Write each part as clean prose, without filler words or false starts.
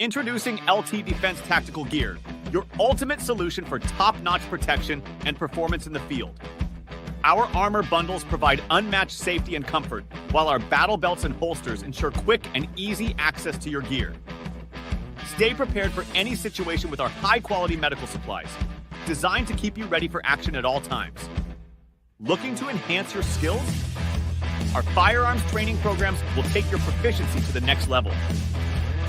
Introducing LT Defense Tactical Gear, your ultimate solution for top-notch protection and performance in the field. Our armor bundles provide unmatched safety and comfort, while our battle belts and holsters ensure quick and easy access to your gear. Stay prepared for any situation with our high-quality medical supplies, designed to keep you ready for action at all times. Looking to enhance your skills? Our firearms training programs will take your proficiency to the next level.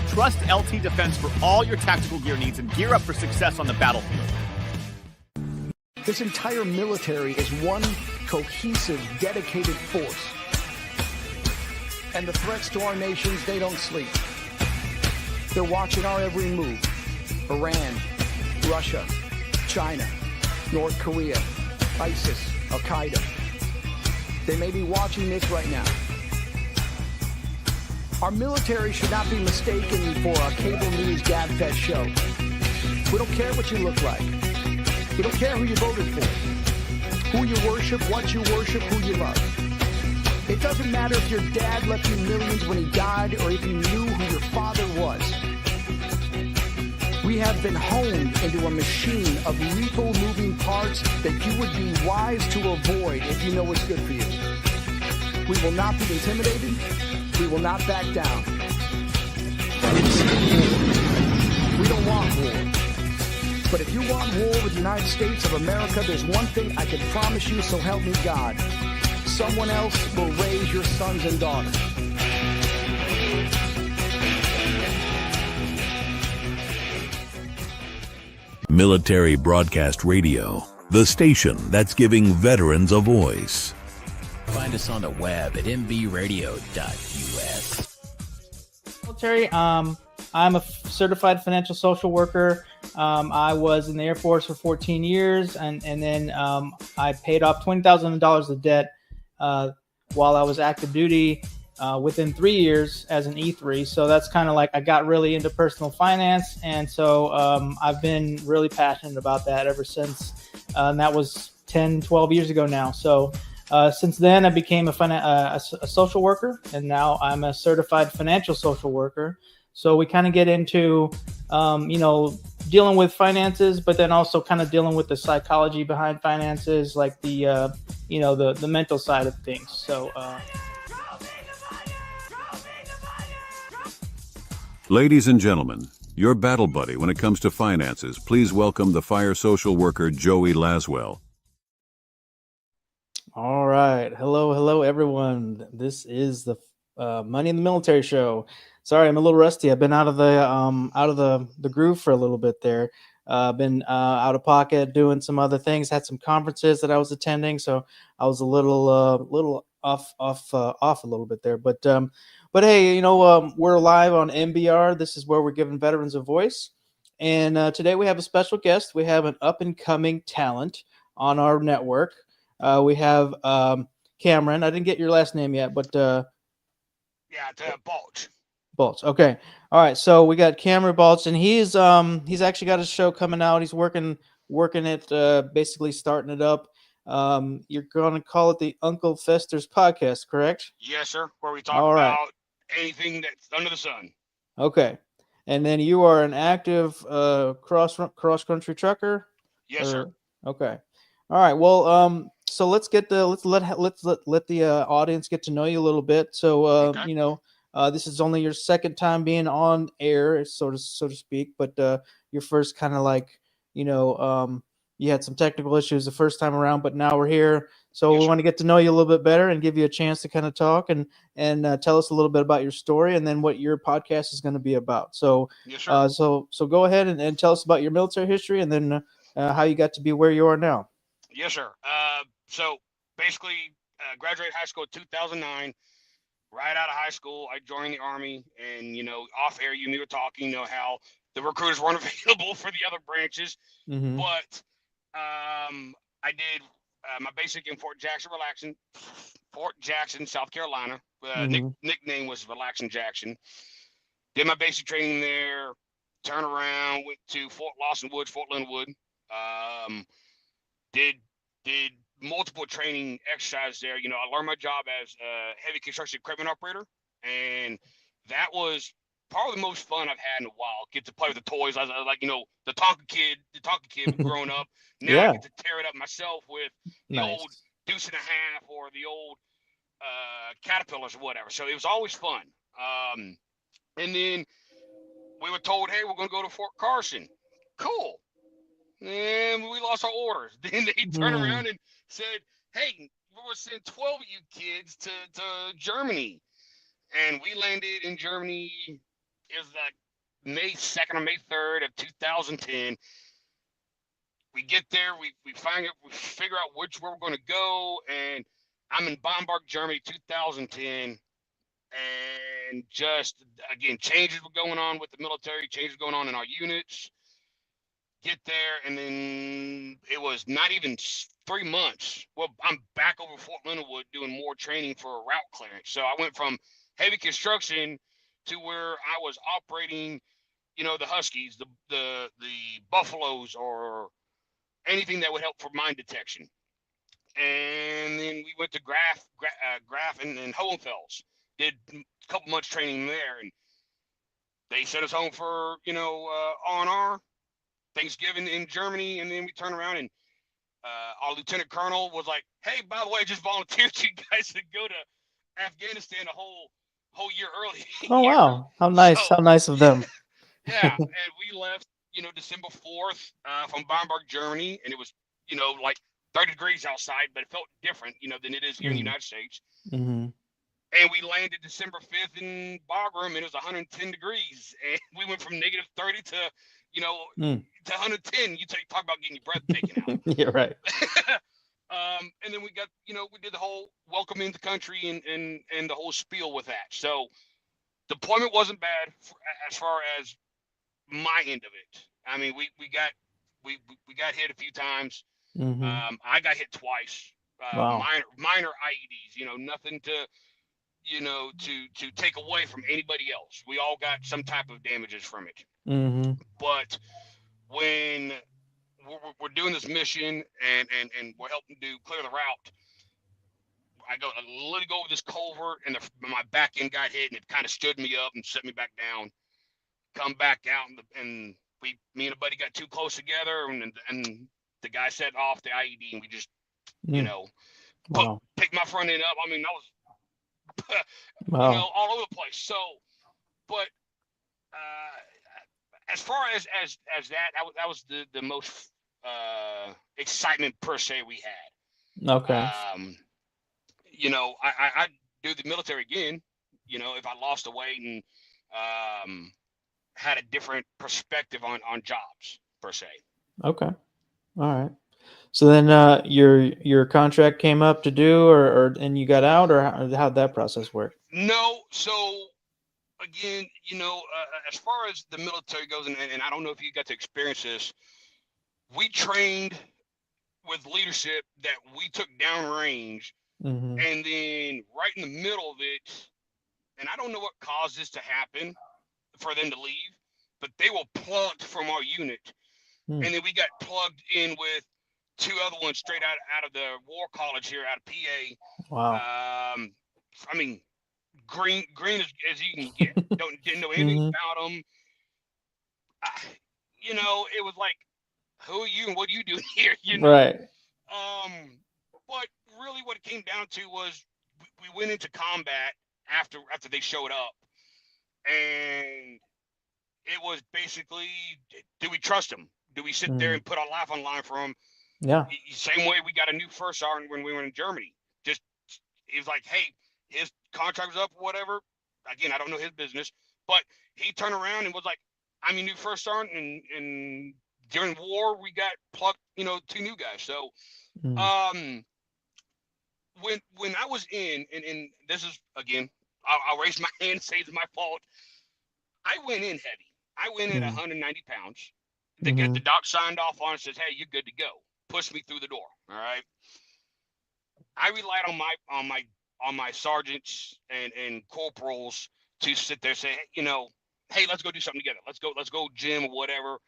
Trust LT Defense for all your tactical gear needs and gear up for success on the battlefield. This entire military is one cohesive, dedicated force. And the threats to our nations, they don't sleep. They're watching our every move. Iran, Russia, China, North Korea, ISIS, Al-Qaeda. They may be watching this right now. Our military should not be mistaken for a cable news gab-fed show. We don't care what you look like. We don't care who you voted for, who you worship, what you worship, who you love. It doesn't matter if your dad left you millions when he died or if you knew who your father was. We have been honed into a machine of lethal moving parts that you would be wise to avoid if you know what's good for you. We will not be intimidated. We will not back down. We don't want war. But if you want war with the United States of America, there's one thing I can promise you, so help me God. Someone else will raise your sons and daughters. Military Broadcast Radio, the station that's giving veterans a voice. Find us on the web at mbradio.us. Military, I'm a certified financial social worker. I was in the Air Force for 14 years, and then I paid off $20,000 of debt while I was active duty within 3 years as an E3. So that's kind of like I got really into personal finance, and so I've been really passionate about that ever since. And that was 10, 12 years ago now. So since then, I became a social worker, and now I'm a certified financial social worker. So we kind of get into, dealing with finances, but then also kind of dealing with the psychology behind finances, like the mental side of things. So. Ladies and gentlemen, your battle buddy when it comes to finances, please welcome the fire social worker, Joey Laswell. All right. Hello, everyone. This is the Money in the Military show. Sorry, I'm a little rusty. I've been out of the groove for a little bit there. Been out of pocket doing some other things. Had some conferences that I was attending, so I was a little off a little bit there. But hey, we're live on MBR. This is where we're giving veterans a voice. And today we have a special guest. We have an up and coming talent on our network. We have Cameron. I didn't get your last name yet, but Balch. Balch. Okay. All right. So we got Cameron Balch, and he's actually got a show coming out. He's working it, basically starting it up. You're going to call it the Uncle Fester's podcast, correct? Yes, sir. Where we talk about anything that's under the sun. Okay. And then you are an active cross country trucker? Yes, sir. Okay. All right. Well, so let's let the audience get to know you a little bit. So, Okay. This is only your second time being on air, so to speak, but your first kind of like, you had some technical issues the first time around, but now we're here. So Yes, we sir. want to get to know you a little bit better and give you a chance to kind of talk and tell us a little bit about your story and then what your podcast is going to be about. So, Yes, sir. so go ahead and tell us about your military history and then how you got to be where you are now. Yes, sir. So basically, graduated high school in 2009. Right out of high school, I joined the Army, and off air, you were talking, how the recruiters weren't available for the other branches, Mm-hmm. but I did my basic in Fort Jackson, South Carolina. Nickname was Relaxing Jackson. Did my basic training there. Turned around, went to Fort Lawson Woods, Fort Linwood. Did multiple training exercises there. I learned my job as a heavy construction equipment operator, and that was probably the most fun I've had in a while. Get to play with the toys. I like, the Tonka kid growing up. Now Yeah. I get to tear it up myself with the Nice. old Deuce and a Half or the old Caterpillars or whatever. So it was always fun. And then we were told, hey, we're going to go to Fort Carson. Cool. And we lost our orders. Then they turned around and said, hey, we're going to send 12 of you kids to Germany. And we landed in Germany. It was like May 2nd or May 3rd of 2010. We get there, we figure out where we're going to go, and I'm in Bamberg, Germany, 2010. And just, again, changes were going on with the military, changes going on in our units. Get there, and then it was not even 3 months. Well, I'm back over Fort Leonard Wood doing more training for a route clearance. So I went from heavy construction to where I was operating, the Huskies, the Buffaloes, or anything that would help for mine detection. And then we went to Graf and Hohenfels. Did a couple months training there, and they sent us home for R&R, Thanksgiving in Germany, and then we turned around and our lieutenant colonel was like, "Hey, by the way, I just volunteered you guys to go to Afghanistan a whole year early." Oh wow, how nice! So, how nice of them. Yeah, and we left, December 4th from Bamberg, Germany, and it was, like 30 degrees outside, but it felt different, than it is here in the United States. Mm-hmm. And we landed December 5th in Bagram, and it was 110 degrees, and we went from negative 30 to, to 110. You talk about getting your breath taken out. Yeah, right. And then we got, we did the whole welcome into country and the whole spiel with that. So deployment wasn't bad as far as my end of it. I mean, we got hit a few times. Mm-hmm. I got hit twice. Wow. Minor IEDs. Nothing to to take away from anybody else. We all got some type of damages from it. Mm-hmm. But when we're doing this mission and we're helping to clear the route, I literally go over this culvert, and my back end got hit, and it kind of stood me up and set me back down. Come back out, and me and a buddy got too close together, and the guy set off the IED, and we just, Wow. picked my front end up. I mean, I was, Wow. all over the place. So, but as far as that was the most excitement per se we had. Okay. I'd do the military again, if I lost the weight and had a different perspective on jobs per se. Okay. All right. So then your contract came up to do, and you got out, or how'd that process work? No. So again, as far as the military goes, and I don't know if you got to experience this, we trained with leadership that we took downrange, Mm-hmm. and then right in the middle of it, and I don't know what caused this to happen for them to leave, but they were plugged from our unit. And then we got plugged in with two other ones straight out of the War College here out of PA. Wow. I mean, green as you can get. Didn't know anything about them. It was like, who are you and what are you doing here? Right. But really what it came down to was we went into combat after they showed up, and it was basically, do we trust them? Do we sit there and put our life on line for them? Yeah. Same way we got a new first sergeant when we were in Germany. Just, it was like, hey, his contract was up or whatever. Again, I don't know his business, but he turned around and was like, I'm your new first sergeant, and during war we got plucked, two new guys. So, when I was in, and this is, again, I'll raise my hand and say it's my fault. I went in heavy. I went in 190 pounds. The doc signed off on it, says, hey, you're good to go. Push me through the door. All right. I relied on my sergeants and corporals to sit there and say, hey, let's go do something together. Let's go gym or whatever.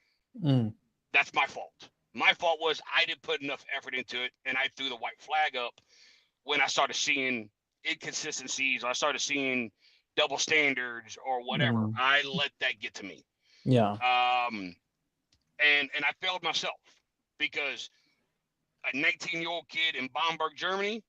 That's my fault. My fault was I didn't put enough effort into it, and I threw the white flag up when I started seeing inconsistencies, or I started seeing double standards or whatever. I let that get to me. Yeah. And I failed myself because a 19-year-old kid in Bamberg, Germany,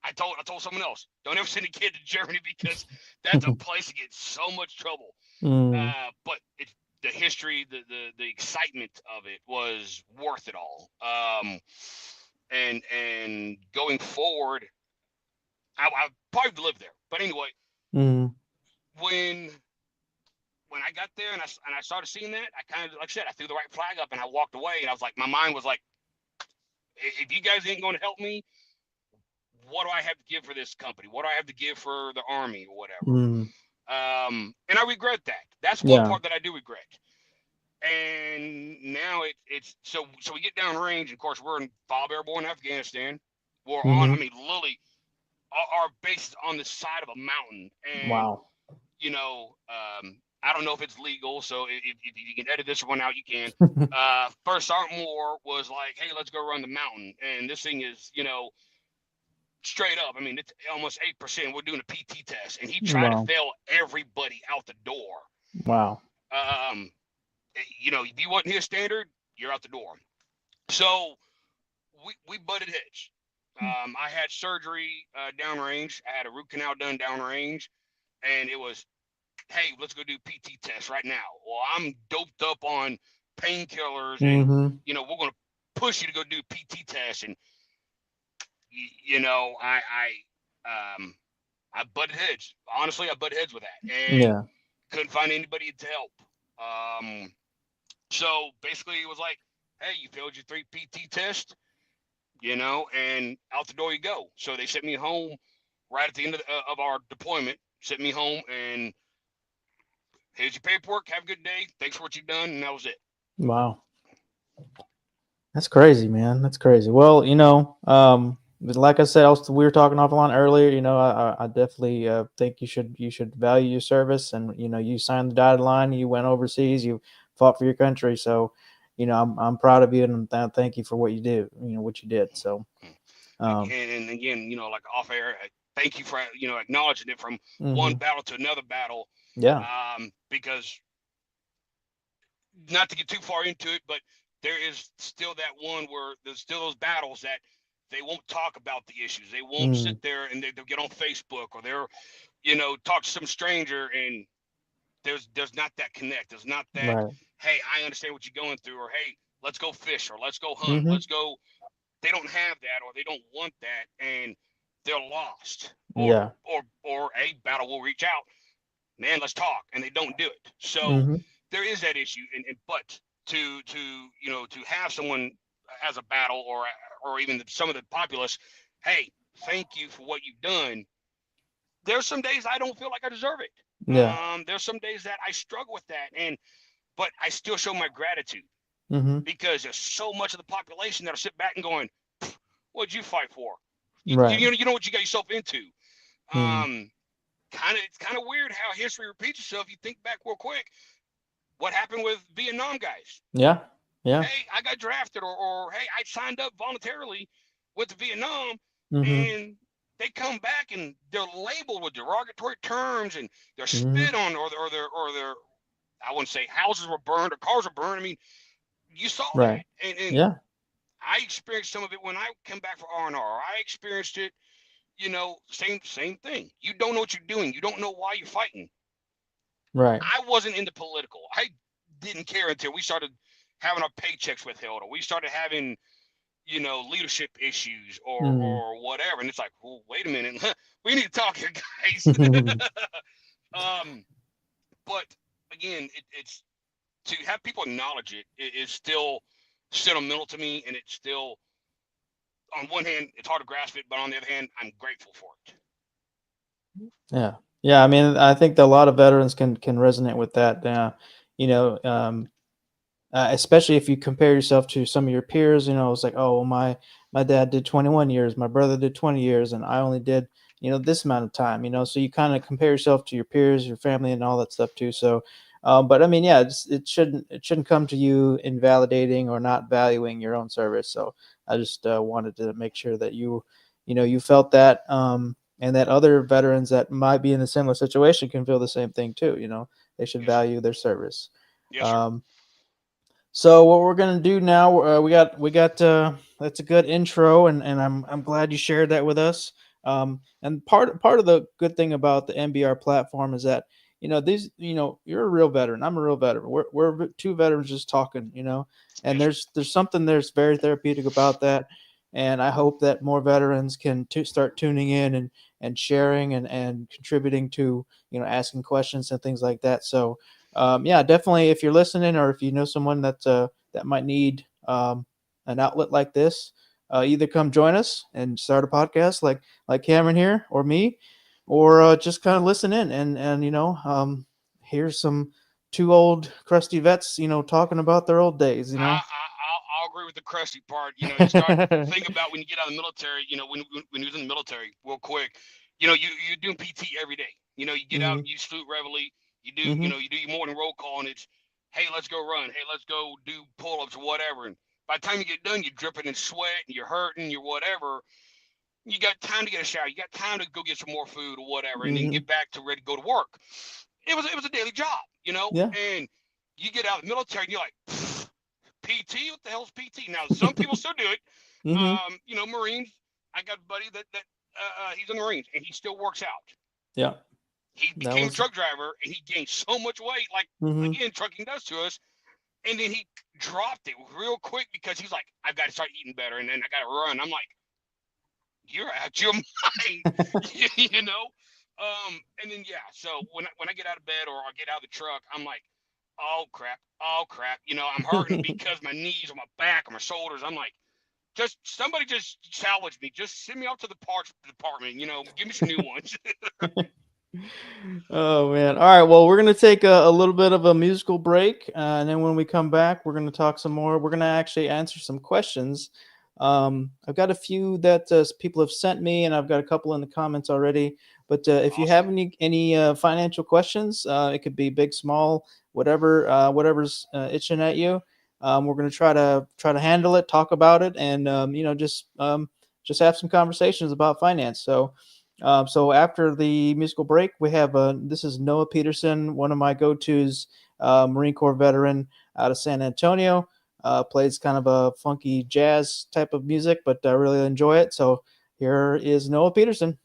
I told someone else, don't ever send a kid to Germany because that's a place to get so much trouble. But it's the history, the excitement of it was worth it all. And going forward, I probably live there. But anyway, when I got there and I started seeing that, I kind of, like I said, I threw the right flag up and I walked away, and I was like, my mind was like, if you guys ain't going to help me, what do I have to give for this company? What do I have to give for the Army or whatever? And I regret that. That's one part that I do regret. And now it's so we get down range. Of course, we're in 5 Airborne, Afghanistan. We're on. I mean, literally, our base is on the side of a mountain. And you know, I don't know if it's legal. So if you can edit this one out, you can. First Sergeant Moore was like, "Hey, let's go run the mountain." And this thing is, you know, straight up. I mean, it's almost 8%. We're doing a PT test, and he tried to fail everybody out the door. Wow. You know, if you wasn't his standard, you're out the door. So we butted heads. I had surgery downrange. I had a root canal done downrange, and it was, hey, let's go do PT test right now. Well, I'm doped up on painkillers, and you know, we're going to push you to go do PT test. And you know, I butted heads. Honestly, I butted heads with that, and couldn't find anybody to help. So basically, it was like, hey, you failed your 3 PT test, you know, and out the door you go. So they sent me home right at the end of our deployment. Sent me home, and here's your paperwork. Have a good day. Thanks for what you've done, and that was it. Wow. That's crazy, man. That's crazy. Well, you know, like I said, we were talking offline earlier. You know, I definitely think you should value your service, and you know, you signed the dotted line. You went overseas. You fought for your country. So, you know, I'm proud of you, and thank you for what you do. You know what you did. So, and again, you know, like off air, thank you for, you know, acknowledging it from one battle to another battle. Yeah. Because not to get too far into it, but there is still that one where there's still those battles that they won't talk about the issues. They won't sit there and they'll get on Facebook, or they're, you know, talk to some stranger, and there's not that connect. There's not that, hey, I understand what you're going through, or hey, let's go fish, or let's go hunt, let's go. They don't have that, or they don't want that, and they're lost. Or a battle will reach out, man, let's talk, and they don't do it. So there is that issue, but to you know, to have someone as a battle, or even some of the populace, hey, thank you for what you've done. There's some days I don't feel like I deserve it. There's some days that I struggle with that, but I still show my gratitude because there's so much of the population that'll sit back and going, what'd you fight for? You know what you got yourself into. It's kind of weird how history repeats itself. You think back real quick, what happened with Vietnam guys? Hey, I got drafted, or hey, I signed up voluntarily with the Vietnam, and they come back and they're labeled with derogatory terms, and they're spit on, or their I wouldn't say houses were burned or cars were burned. I mean, you saw that, and I experienced some of it when I came back for R&R. I experienced it, you know, same thing. You don't know what you're doing. You don't know why you're fighting. Right. I wasn't into political. I didn't care until we started having our paychecks withheld, or we started having, you know, leadership issues, or whatever. And it's like, well, wait a minute, we need to talk here, guys. But again, it's to have people acknowledge it is still sentimental to me, and it's still, on one hand, it's hard to grasp it, but on the other hand, I'm grateful for it. Yeah. I mean, I think that a lot of veterans can resonate with that. You know, especially if you compare yourself to some of your peers. You know, it's like, oh, my dad did 21 years, my brother did 20 years, and I only did, you know, this amount of time. You know, so you kind of compare yourself to your peers, your family, and all that stuff too. So, but I mean, yeah, it shouldn't come to you invalidating or not valuing your own service. So I just wanted to make sure that you felt that. and that other veterans that might be in a similar situation can feel the same thing too. You know, they should value their service. Yes, sir. So what we're gonna do now, we got that's a good intro, and I'm glad you shared that with us. And part of the good thing about the MBR platform is that you're a real veteran. I'm a real veteran. We're two veterans just talking, and there's something there's very therapeutic about that. And I hope that more veterans can start tuning in and sharing and contributing to, asking questions and things like that. So, yeah, definitely. If you're listening, or if you know someone that might need an outlet like this, either come join us and start a podcast like Cameron here or me, or just kind of listen in and here's some two old crusty vets, talking about their old days. I'll agree with the crusty part. You start to think about when you get out of the military. When you was in the military, real quick, you're doing PT every day. You get out, you salute reveille. You do, you do your morning roll call, and it's, hey, let's go run. Hey, let's go do pull-ups or whatever. And by the time you get done, you're dripping in sweat and you're hurting, you're whatever. You got time to get a shower. You got time to go get some more food or whatever, and then get back to ready to go to work. It was a daily job, Yeah. And you get out of the military and you're like, PT? What the hell's PT? Now, some people still do it. Marines. I got a buddy that he's in the Marines, and he still works out. Yeah. He became a truck driver, and he gained so much weight, like, again, trucking does to us. And then he dropped it real quick because he's like, I've got to start eating better, and then I got to run. I'm like, you're out your mind, And then, so when I get out of bed or I get out of the truck, I'm like, oh, crap. I'm hurting because my knees or my back or my shoulders. I'm like, somebody just salvage me. Just send me out to the parts department, give me some new ones. Oh man. All right. Well, we're going to take a little bit of a musical break. And then when we come back, we're going to talk some more. We're going to actually answer some questions. I've got a few that people have sent me, and I've got a couple in the comments already. But if you have any financial questions, it could be big, small, whatever's itching at you. We're going to try to handle it, talk about it, and just have some conversations about finance. So after the musical break, we have this is Noah Peterson, one of my go-tos, Marine Corps veteran out of San Antonio. Plays kind of a funky jazz type of music, but I really enjoy it. So here is Noah Peterson.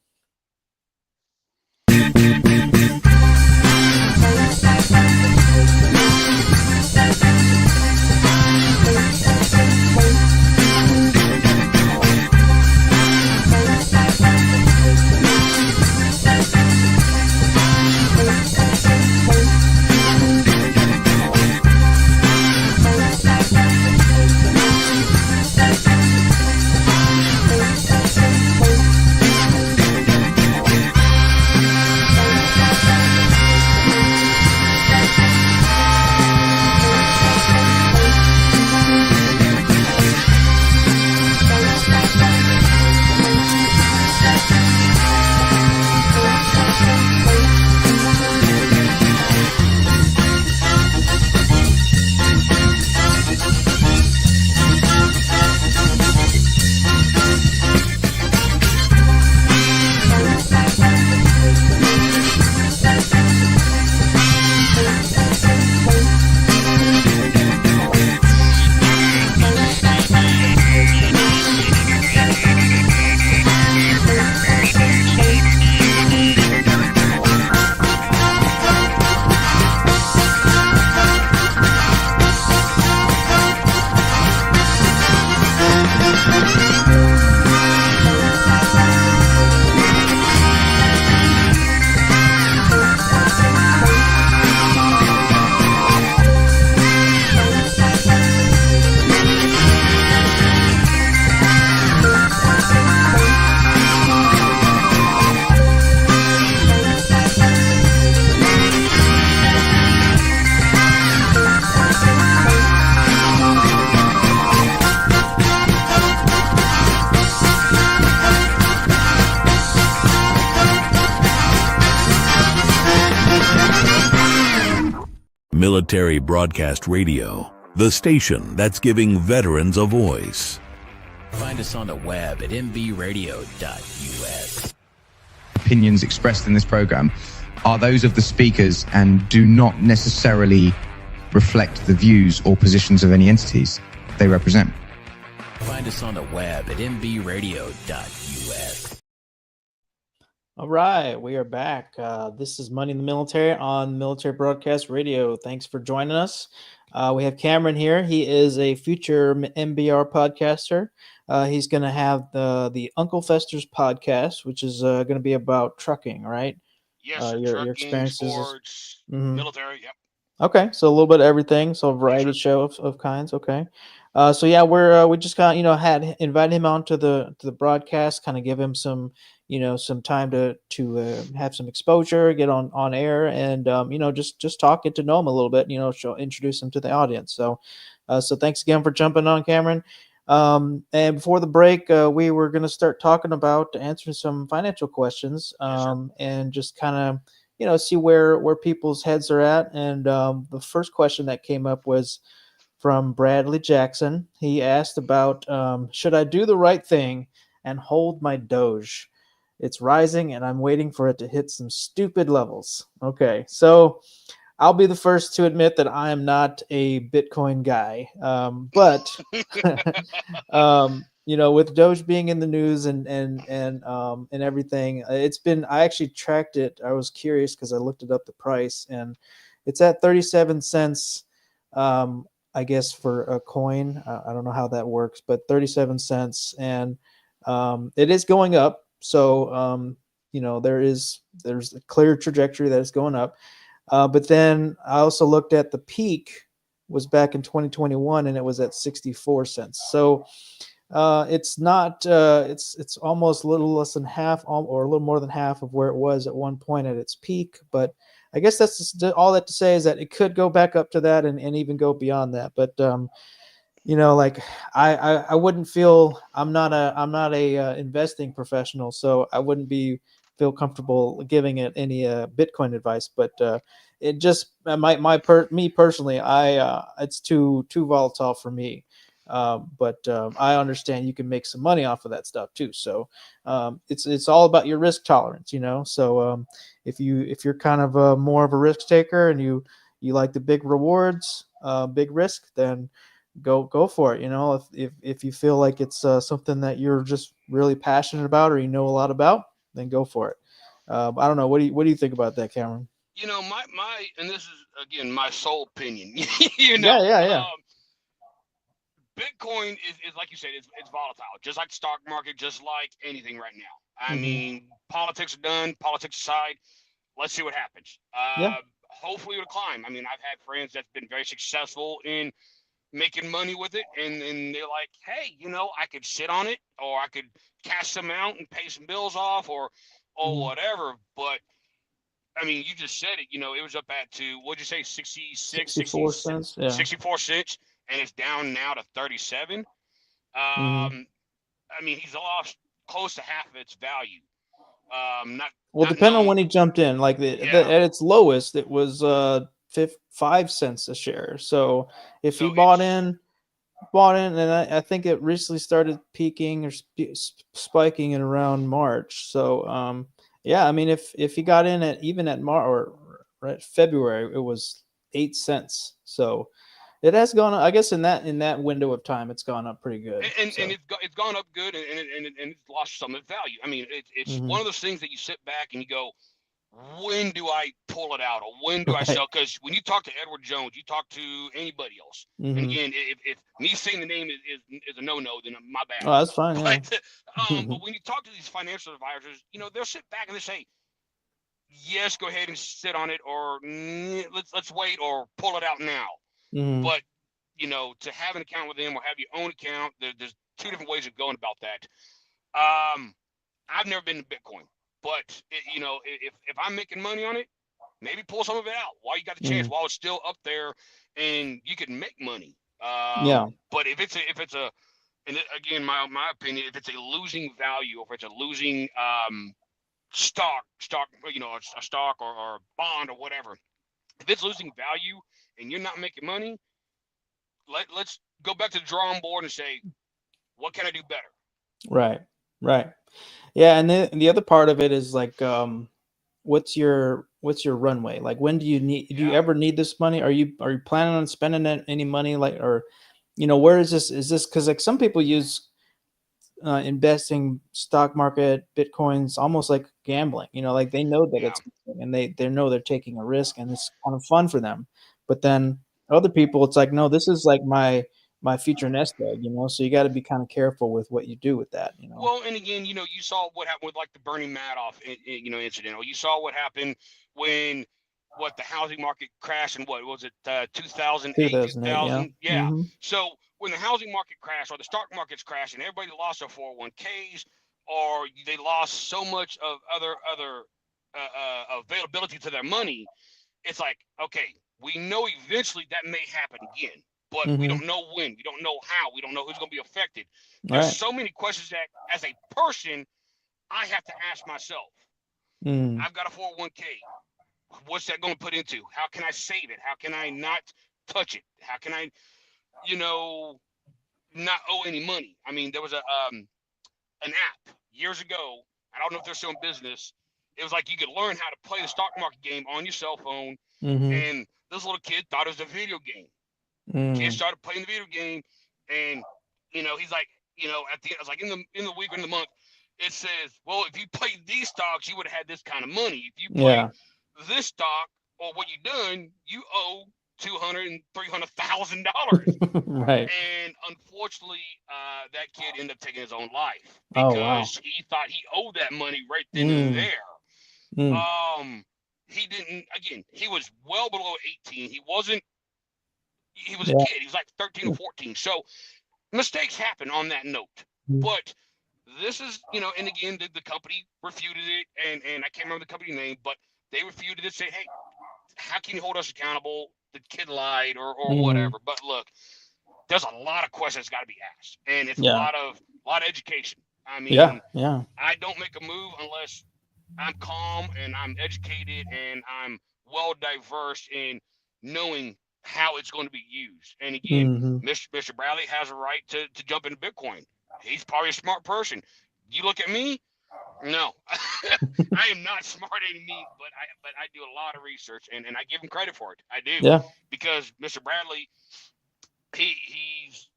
Military Broadcast Radio, the station that's giving veterans a voice. Find us on the web at mbradio.us. opinions expressed in this program are those of the speakers and do not necessarily reflect the views or positions of any entities they represent. Find us on the web at mbradio.us. All right, we are back. This is Money in the Military on Military Broadcast Radio. Thanks for joining us. We have Cameron here. He is a future MBR podcaster. He's going to have the Uncle Fester's podcast, which is going to be about trucking, right? Yes, your experiences, sports, Mhm. military. Yep. Okay, so a little bit of everything, so a variety show of kinds. Okay, so yeah, we just kind of had invited him on to the broadcast, kind of give him some some time to have some exposure, get on air, and just talk, get to know him a little bit, introduce him to the audience. So thanks again for jumping on, Cameron. And before the break, we were going to start talking about answering some financial questions, and just kind of see where people's heads are at. And the first question that came up was from Bradley Jackson. He asked about should I do the right thing and hold my Doge? It's rising and I'm waiting for it to hit some stupid levels. Okay, so I'll be the first to admit that I am not a Bitcoin guy, but with Doge being in the news and everything, it's been. I actually tracked it. I was curious because I looked it up, the price, and it's at 37 cents. I guess for a coin. I don't know how that works, but 37 cents, and it is going up. So there's a clear trajectory that it's going up. But then I also looked at the peak was back in 2021 and it was at 64 cents. So it's not, it's almost a little less than half or a little more than half of where it was at one point at its peak. But I guess that's just all that to say is that it could go back up to that and even go beyond that. But, like I wouldn't feel, I'm not a investing professional, so I wouldn't feel comfortable giving it any Bitcoin advice, but it just me personally, it's too volatile for me. But I understand you can make some money off of that stuff too. So it's all about your risk tolerance, So if you're kind of more of a risk taker and you like the big rewards, big risk, then go for it. If you feel like it's something that you're just really passionate about or a lot about, then go for it. I don't know. What do you think about that, Cameron? My and this is again my sole opinion. Yeah. Bitcoin is like you said, it's volatile, just like the stock market, just like anything right now. I mean, politics are done. Politics aside, let's see what happens. Hopefully it'll climb. I mean, I've had friends that's been very successful in making money with it, and they're like, hey, I could sit on it, or I could cash some out and pay some bills off, or whatever. But I mean, you just said it, it was up what'd you say, 64 cents, 64 cents, and it's down now to 37. I mean, he's lost close to half of its value. Depending on when he jumped in, like at its lowest, it was 5 cents a share. So if he bought in, and I think it recently started peaking or spiking in around March. So I mean, if he got in at March or February, it was 8 cents. So it has gone up, I guess, in that window of time, it's gone up pretty good. And it's gone up good, and it's lost some of its value. I mean, it's one of those things that you sit back and you go, when do I pull it out, or when do I sell? Because when you talk to Edward Jones, you talk to anybody else. And again, if me saying the name is a no-no, then my bad. Oh, that's fine. But when you talk to these financial advisors, they'll sit back and they say, yes, go ahead and sit on it, or let's wait, or pull it out now. But to have an account with them or have your own account, there's two different ways of going about that. I've never been to Bitcoin. But if I'm making money on it, maybe pull some of it out while you got the chance, while it's still up there, and you can make money. But if it's a, and again, my opinion, if it's a losing value, or if it's a losing stock, a stock or a bond or whatever, if it's losing value and you're not making money, let's go back to the drawing board and say, what can I do better? Right. Right. Yeah, and then the other part of it is like, what's your runway? Like, when do you need? Do you Yeah. ever need this money? Are you planning on spending any money? Like, or, where is this? Is this because like some people use investing stock market bitcoins almost like gambling? Like they know that Yeah. it's and they know they're taking a risk and it's kind of fun for them. But then other people, it's like, no, this is like my future nest egg. So you got to be kind of careful with what you do with that. Well, and again, you saw what happened with like the Bernie Madoff, incident. Or you saw what happened when the housing market crashed, and what was it, 2008, 2008, yeah. 2000? Yeah. Hmm. So when the housing market crashed or the stock markets crashed, and everybody lost their 401ks, or they lost so much of other availability to their money, it's like, okay, we know eventually that may happen again, but we Hmm. don't know when, we don't know how, we don't know who's going to be affected. All There's right. so many questions that as a person I have to ask myself. Mm. I've got a 401k. What's that going to put into? How can I save it? How can I not touch it? How can I, not owe any money? I mean, there was an app years ago. I don't know if they're still in business. It was like you could learn how to play the stock market game on your cell phone, Hmm. and this little kid thought it was a video game. Kid Mm. started playing the video game, and he's like, at the end, it's like in the week or in the month, it says, well, if you played these stocks, you would have had this kind of money. If you played Yeah. this stock or what you done, you owe $200,000 and $300,000. Right. And unfortunately, that kid ended up taking his own life Oh wow. because he thought he owed that money right then and Mm. there. Mm. He didn't. Again, he was well below 18. He wasn't. He was a Yeah. kid. He was like 13 or 14. So mistakes happen on that note. But this is, and again, the company refuted it, and I can't remember the company name, but they refuted it, say, hey, how can you hold us accountable? The kid lied or Mm. whatever. But look, there's a lot of questions got to be asked, and it's a Yeah. lot of education. I Yeah. mean, Yeah. I don't make a move unless I'm calm and I'm educated and I'm well diverse in knowing how it's going to be used. And again, Hmm. Mr. Bradley has a right to jump into Bitcoin. He's probably a smart person. You look at me, no, I am not smart any means, but I do a lot of research and I give him credit for it. I do, Yeah. because Mr. Bradley, he's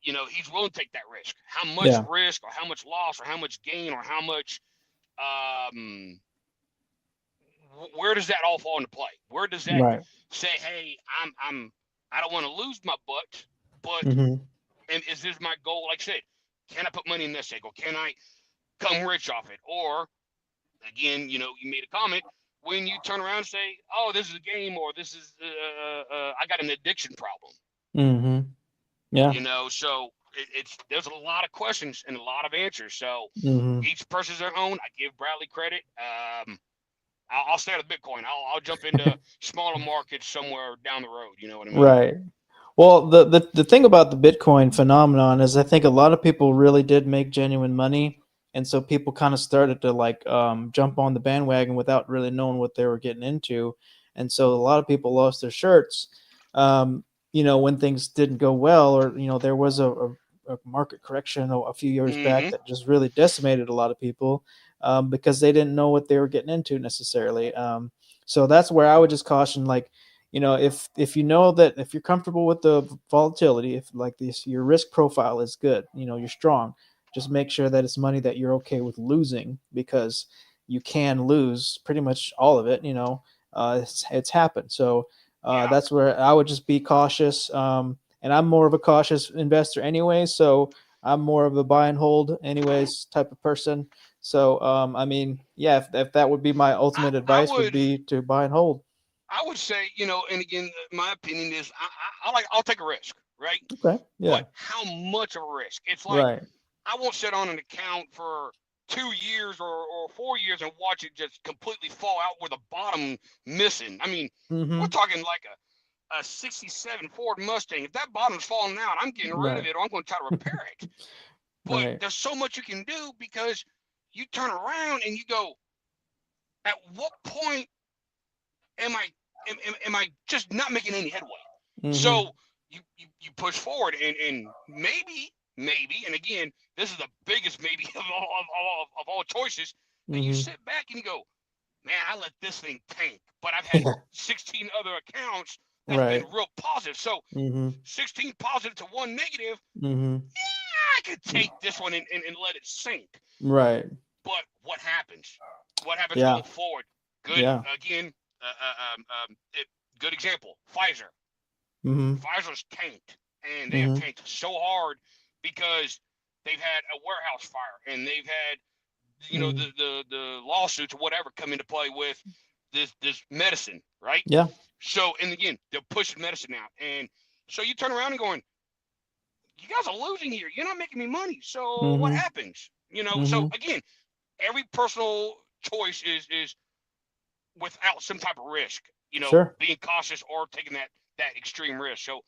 willing to take that risk. How much Yeah. risk or how much loss or how much gain or how much um where does that all fall into play? Where does that Right. say, hey, I don't want to lose my butt, but Hmm. and is this my goal? Like I said, can I put money in this egg, or can I come rich off it? Or again, you made a comment when you turn around and say, oh, this is a game, or this is I got an addiction problem. Hmm. Yeah. So it's there's a lot of questions and a lot of answers. So Hmm. each person's their own. I give Bradley credit. I'll stay with Bitcoin. I'll jump into smaller markets somewhere down the road. You know what I mean? Right. Well, the thing about the Bitcoin phenomenon is I think a lot of people really did make genuine money, and so people kind of started to like jump on the bandwagon without really knowing what they were getting into, and so a lot of people lost their shirts, when things didn't go well, or there was a market correction a few years back Mm-hmm. that just really decimated a lot of people because they didn't know what they were getting into necessarily. So that's where I would just caution, like, if you know that if you're comfortable with the volatility, if like this your risk profile is good, you're strong, just make sure that it's money that you're okay with losing, because you can lose pretty much all of it. It's happened. So Yeah. that's where I would just be cautious. And I'm more of a cautious investor anyway, so I'm more of a buy and hold anyways type of person. So I mean, yeah, if that would be my ultimate I advice, would would be to buy and hold. I would say, and again, my opinion is I'll take a risk, right? Okay. Yeah. But how much of a risk? It's like Right. I won't sit on an account for 2 years or 4 years and watch it just completely fall out with the bottom missing. I mean, we're Mm-hmm. talking like a 67 Ford Mustang. If that bottom's falling out, I'm getting rid of Right. it or I'm going to try to repair it. But Right. there's so much you can do, because you turn around and you go, at what point am I just not making any headway? Mm-hmm. So you push forward and maybe. And again, this is the biggest maybe of all choices. And you sit back and you go, man, I let this thing tank. But I've had 16 other accounts that have been real positive. So 16 positive to 1 negative, I could take this one and let it sink. Right. But what happens? What happens going forward? Good. Again, good example, Pfizer. Pfizer's tanked, and they have tanked so hard because they've had a warehouse fire, and they've had, you know, the lawsuits or whatever come into play with this medicine, right? Yeah. So, and again, they're pushing medicine out, and so you turn around and going, you guys are losing here. You're not making me money. So what happens? You know. So again, every personal choice is without some type of risk. You know, being cautious or taking that extreme risk. So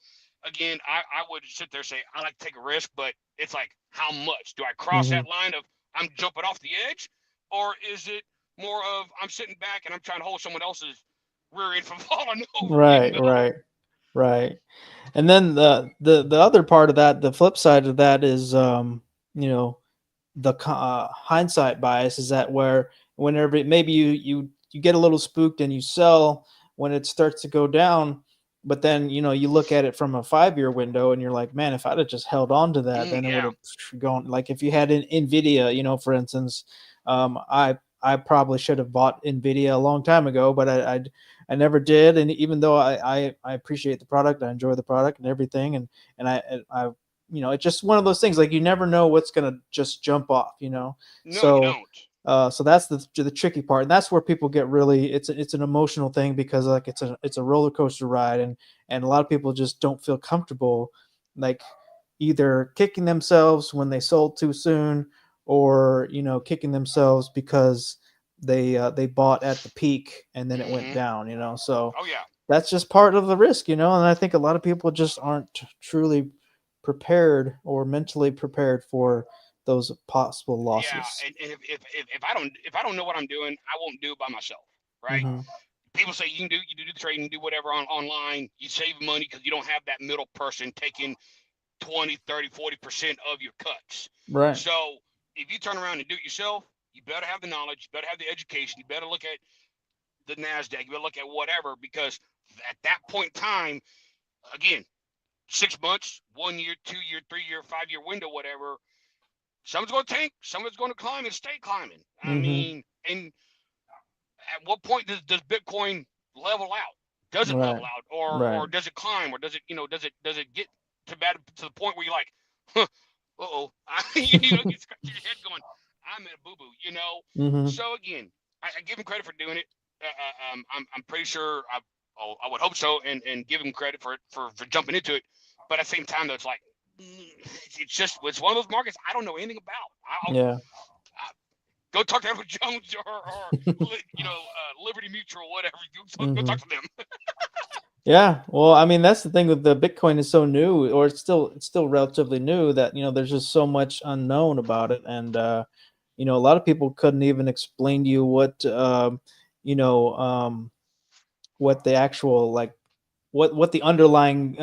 again, I would sit there and say I like to take a risk, but it's like, how much do I cross that line of I'm jumping off the edge, or is it more of I'm sitting back and I'm trying to hold someone else's rear end from falling over? Right, you know? right. And then the other part of that, the flip side of that is, you know, the hindsight bias is that where whenever maybe you get a little spooked and you sell when it starts to go down, but then, you know, you look at it from a 5-year window and you're like, man, if I'd have just held on to that, then it would have gone. Like if you had an Nvidia, you know, for instance, I probably should have bought Nvidia a long time ago, but I never did. And even though I appreciate the product, I enjoy the product and everything, and I you know, it's just one of those things, like you never know what's gonna just jump off, you know. No, so you don't. So that's the tricky part, and that's where people get really, it's an emotional thing, because like it's a roller coaster ride, and a lot of people just don't feel comfortable, like either kicking themselves when they sold too soon, or, you know, kicking themselves because they bought at the peak and then it went down, you know. So that's just part of the risk, you know. And I think a lot of people just aren't truly prepared or mentally prepared for those possible losses. Yeah, and if I don't know what I'm doing, I won't do it by myself, right? People say you do the trading, do whatever online. You save money because you don't have that middle person taking 20, 30, 40% of your cuts. Right. So if you turn around and do it yourself, you better have the knowledge, you better have the education, you better look at the NASDAQ, you better look at whatever, because at that point in time, again, 6 months, 1 year, 2 year, 3 year, 5 year window, whatever, someone's going to tank, someone's going to climb and stay climbing. I mean, and at what point does Bitcoin level out? Does it level out, or does it climb, or does it, you know, does it get to the point where you're like, huh, you know, you scratch your head going, I'm in a boo-boo, you know? So again, I give him credit for doing it. I'm pretty sure I would hope so, and give him credit for jumping into it. But at the same time, though, it's like, it's one of those markets I don't know anything about. Go talk to Edward Jones or you know, Liberty Mutual, whatever. Go talk to them. Yeah, well, I mean, that's the thing with the Bitcoin is so new, or it's still relatively new, that, you know, there's just so much unknown about it, and you know, a lot of people couldn't even explain to you what you know, what the actual, like, what the underlying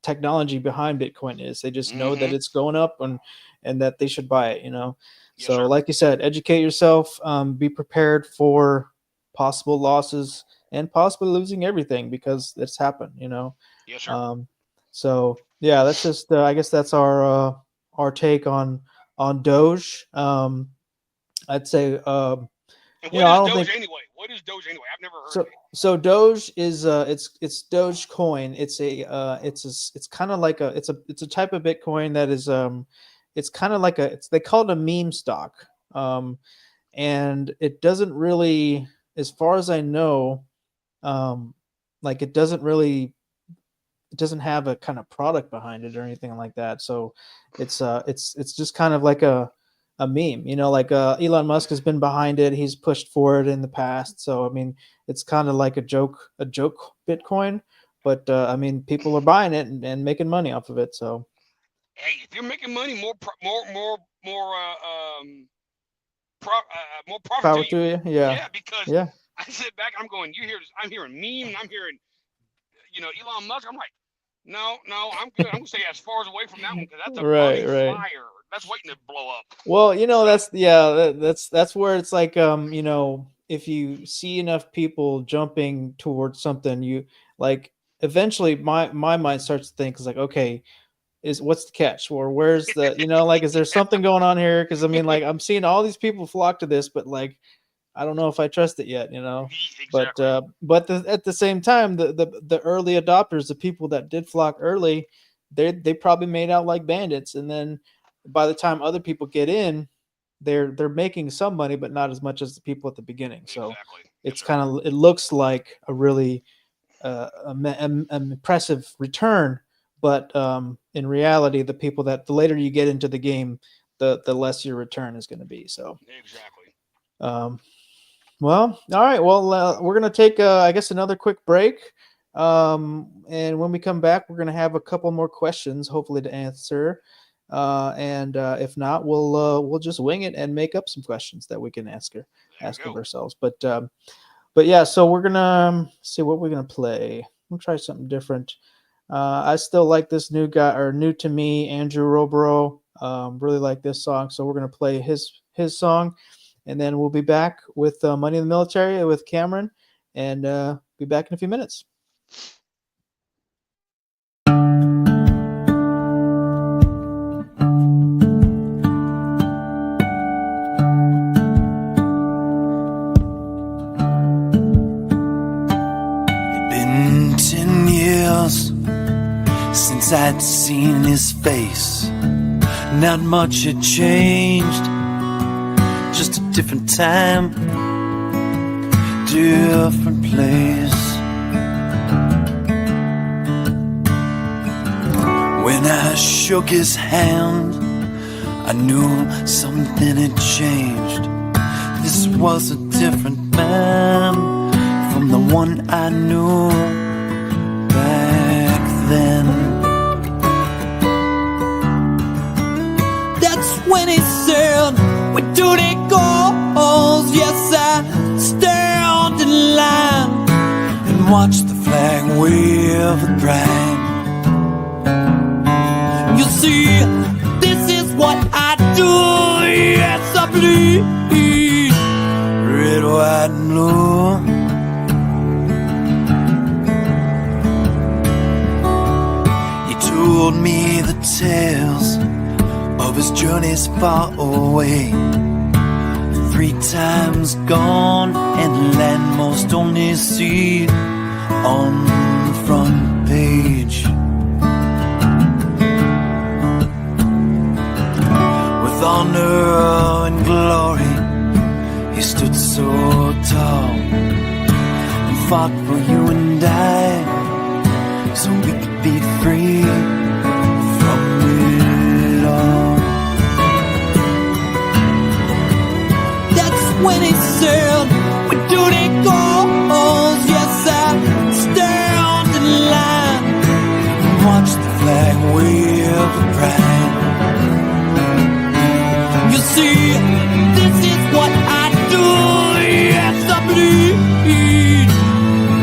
technology behind Bitcoin is. They just know that it's going up, and that they should buy it, you know. Yes, so sir. Like you said, educate yourself, be prepared for possible losses and possibly losing everything, because it's happened, you know. Yes, sir. So yeah, that's just I guess that's our take on Doge. I'd say and you know, I don't Doge think anyway? What is Doge anyway? I've never heard of it. So Doge is it's Dogecoin. It's kind of like it's a type of Bitcoin that is it's kind of like they call it a meme stock. And it doesn't really, as far as I know, like it doesn't have a kind of product behind it or anything like that. So it's just kind of like a meme, you know, like Elon Musk has been behind it. He's pushed for it in the past. So, I mean, it's kind of like a joke Bitcoin, but I mean, people are buying it and making money off of it. So, hey, if you're making money, more profit power to you. to you. Yeah. Because I sit back, I'm going, I'm hearing meme, and I'm hearing, you know, Elon Musk. I'm like, No, I'm good. I'm gonna say as far as away from that one because that's a Right, burning right. fire. That's waiting to blow up. Well, that's where it's like, if you see enough people jumping towards something, you like eventually my mind starts to think, is like, okay, what's the catch, or where's the, like, is there something going on here? Because I mean, like, I'm seeing all these people flock to this, but like, I don't know if I trust it yet, Exactly. But at the same time, the early adopters, the people that did flock early, they probably made out like bandits, and then by the time other people get in, they're making some money, but not as much as the people at the beginning. So Exactly. it's kind of, it looks like a really an impressive return, but in reality, the people that the later you get into the game, the less your return is going to be. So Exactly. Well, all right. Well, we're going to take, I guess, another quick break. And when we come back, we're going to have a couple more questions, hopefully, to answer. And if not, we'll just wing it and make up some questions that we can ask of ourselves. But yeah, so we're going to see what we're going to play. We'll try something different. I still like this new guy, or new to me, Andrew Robero. Really like this song. So we're going to play his song. And then we'll be back with Money in the Military with Cameron, and be back in a few minutes. It'd been 10 years since I'd seen his face. Not much had changed. Just a different time, different place. When I shook his hand, I knew something had changed. This was a different man from the one I knew back then. That's when he said, we do the goals. Yes, I stand in line and watch the flag wave with pride. You see, this is what I do. Yes, I bleed red, white, and blue. He told me the tales of his journeys far away. 3 times gone and land most only see on the front page. With honor and glory, he stood so tall and fought for you and I, so we could be free from it all. When he said, we do the goals. Yes, I stand in line and watch the flag wave with pride. You see, this is what I do. Yes, I bleed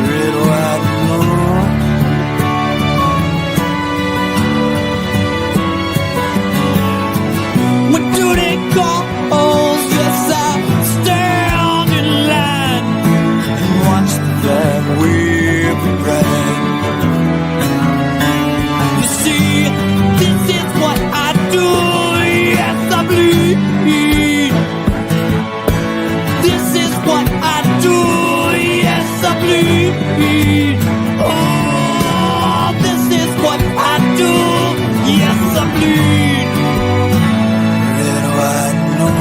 red, white, and blue. We do the goals. Yes, I stand in line and watch the flag wave with pride. You see, this is what I do. Yes, I bleed. This is what I do. Yes, I bleed. Oh, this is what I do. Yes, I bleed. Red, white, and blue.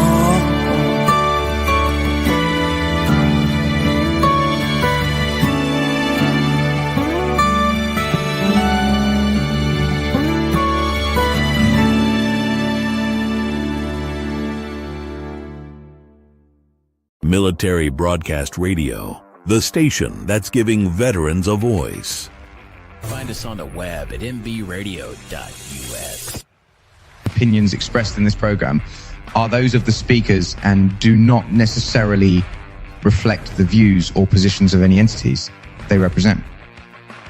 Military Broadcast Radio, the station that's giving veterans a voice. Find us on the web at mbradio.us. Opinions expressed in this program are those of the speakers and do not necessarily reflect the views or positions of any entities they represent.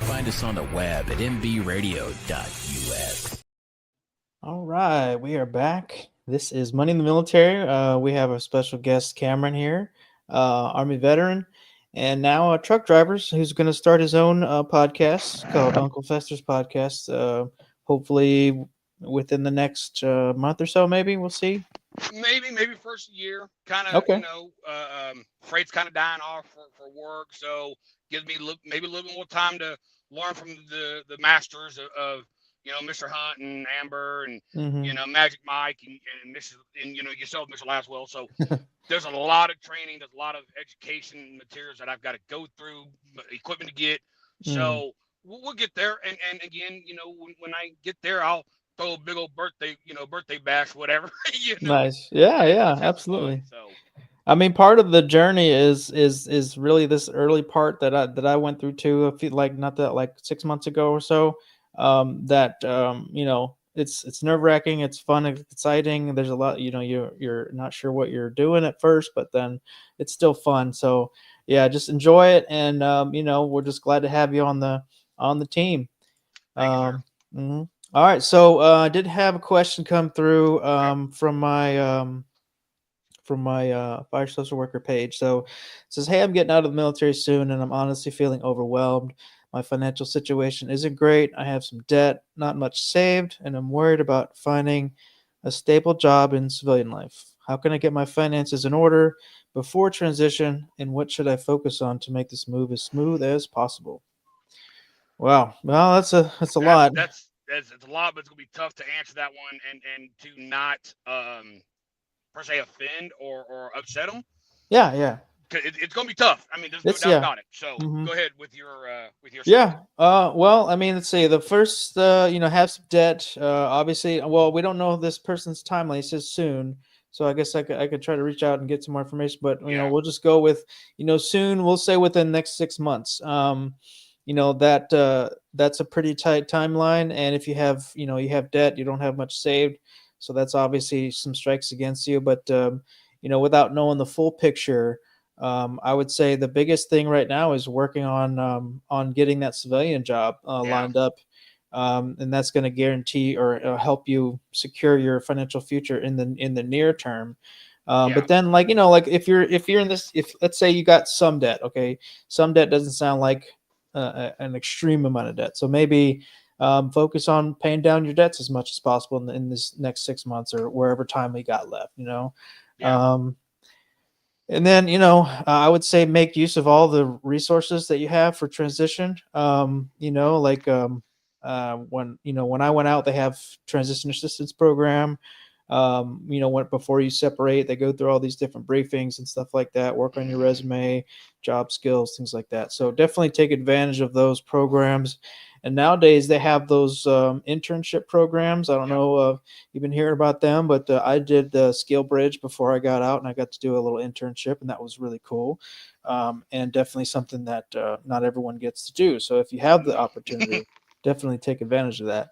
Find us on the web at mbradio.us. All right, we are back. This is Money in the Military. We have a special guest, Cameron here, Army veteran, and now a truck driver who's going to start his own podcast called Uncle Fester's Podcast. Hopefully within the next month or so, maybe we'll see. Maybe first year, kind of. Okay. You know, freight's kind of dying off for work, so gives me maybe a little bit more time to learn from the masters of you know, Mr. Hunt and Amber and you know, Magic Mike and Mrs. and you know, yourself, Mr. Laswell. So there's a lot of training, there's a lot of education materials that I've got to go through, equipment to get. So we'll get there, and again, you know, when I get there, I'll throw a big old birthday bash, whatever. You know? Nice. Yeah, absolutely. Fun, so. I mean, part of the journey is really this early part that I went through too. I feel like not that like 6 months ago or so. You know, it's nerve wracking. It's fun, it's exciting. There's a lot. You know, you're not sure what you're doing at first, but then it's still fun. So yeah, just enjoy it, and you know, we're just glad to have you on the team. Thank you, All right, so I did have a question come through from my Fire Social Worker page. So it says, "Hey, I'm getting out of the military soon, and I'm honestly feeling overwhelmed. My financial situation isn't great. I have some debt, not much saved, and I'm worried about finding a stable job in civilian life. How can I get my finances in order before transition, and what should I focus on to make this move as smooth as possible?" Wow, well, that's a lot. It's a lot, but it's gonna be tough to answer that one and to not per se offend or upset them. Yeah. It's gonna be tough. I mean, there's no doubt about it. So go ahead with your Yeah. Well, I mean, let's see. The first, you know, have some debt. Obviously, well, we don't know this person's timeline. It says soon, so I guess I could try to reach out and get some more information. But you know, we'll just go with, you know, soon. We'll say within the next 6 months. You know, that's a pretty tight timeline. And if you have, you know, you have debt, you don't have much saved, so that's obviously some strikes against you. But you know, without knowing the full picture, I would say the biggest thing right now is working on getting that civilian job lined up, and that's going to guarantee or help you secure your financial future in the near term. But then, like, you know, like if you're in this, if let's say you got some debt, okay, some debt doesn't sound like an extreme amount of debt, so maybe focus on paying down your debts as much as possible in this next 6 months or wherever time we got left, you know. And then, you know, I would say make use of all the resources that you have for transition. You know, like when I went out, they have transition assistance program. You know, before you separate, they go through all these different briefings and stuff like that, work on your resume, job skills, things like that. So definitely take advantage of those programs. And nowadays they have those internship programs. I don't know if you've been hearing about them, but I did Skill Bridge before I got out, and I got to do a little internship, and that was really cool. And definitely something that not everyone gets to do. So if you have the opportunity, definitely take advantage of that.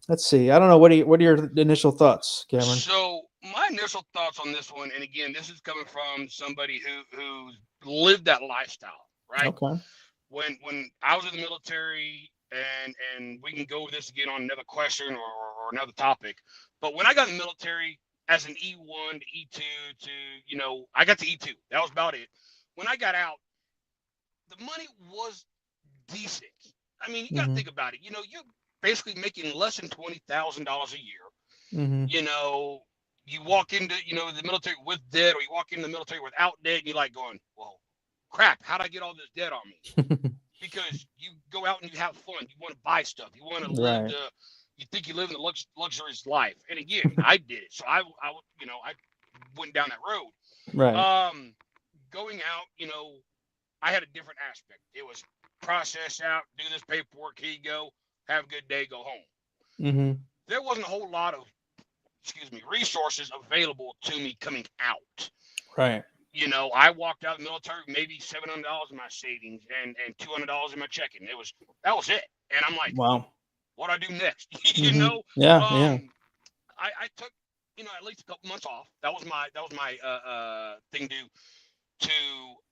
Let's see. I don't know. What are your initial thoughts, Cameron? So my initial thoughts on this one, and again, this is coming from somebody who's lived that lifestyle, right? Okay. When I was in the military, and we can go over this again on another question or another topic, but when I got in the military as an E1 to E2 to, you know, I got to E2. That was about it. When I got out, the money was decent. I mean, you got to think about it. You know, you're basically making less than $20,000 a year. You know, you walk into, you know, the military with debt, or you walk into the military without debt, and you're like going, well, crap, how'd I get all this debt on me? Because you go out and you have fun. You want to buy stuff. You want to live you think you live in the luxurious life. And again, I did it. So I you know, I went down that road. Right. Going out, you know, I had a different aspect. It was process out, do this paperwork, here you go, have a good day, go home. There wasn't a whole lot of, resources available to me coming out. Right. You know, I walked out of the military, maybe $700 in my savings and $200 in my checking. That was it. And I'm like, wow, what do I do next? You know? Yeah. I took, you know, at least a couple months off. That was my thing to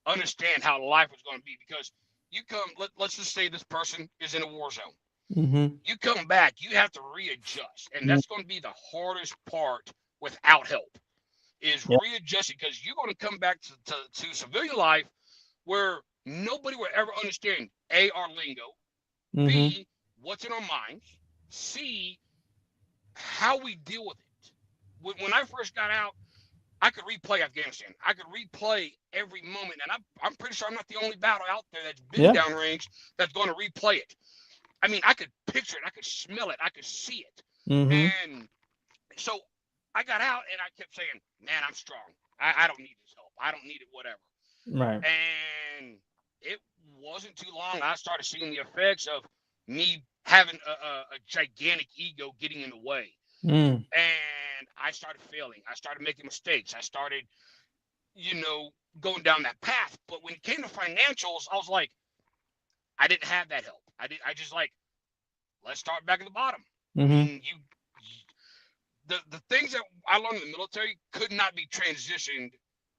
understand how life was going to be, because You come, let's just say this person is in a war zone. Mm-hmm. You come back, you have to readjust. And that's going to be the hardest part without help is readjusting, because you're going to come back to civilian life where nobody will ever understand A, our lingo, B, what's in our minds, C, how we deal with it. When I first got out, I could replay Afghanistan. I could replay every moment. And I'm pretty sure I'm not the only battle out there that's been downrange that's going to replay it. I mean, I could picture it. I could smell it. I could see it. And so I got out and I kept saying, man, I'm strong. I don't need this help. I don't need it, whatever. Right. And it wasn't too long. I started seeing the effects of me having a gigantic ego getting in the way. And I started failing. I started making mistakes. I started, going down that path. But when it came to financials, I was like, I didn't have that help. I just like, let's start back at the bottom. And the things that I learned in the military could not be transitioned,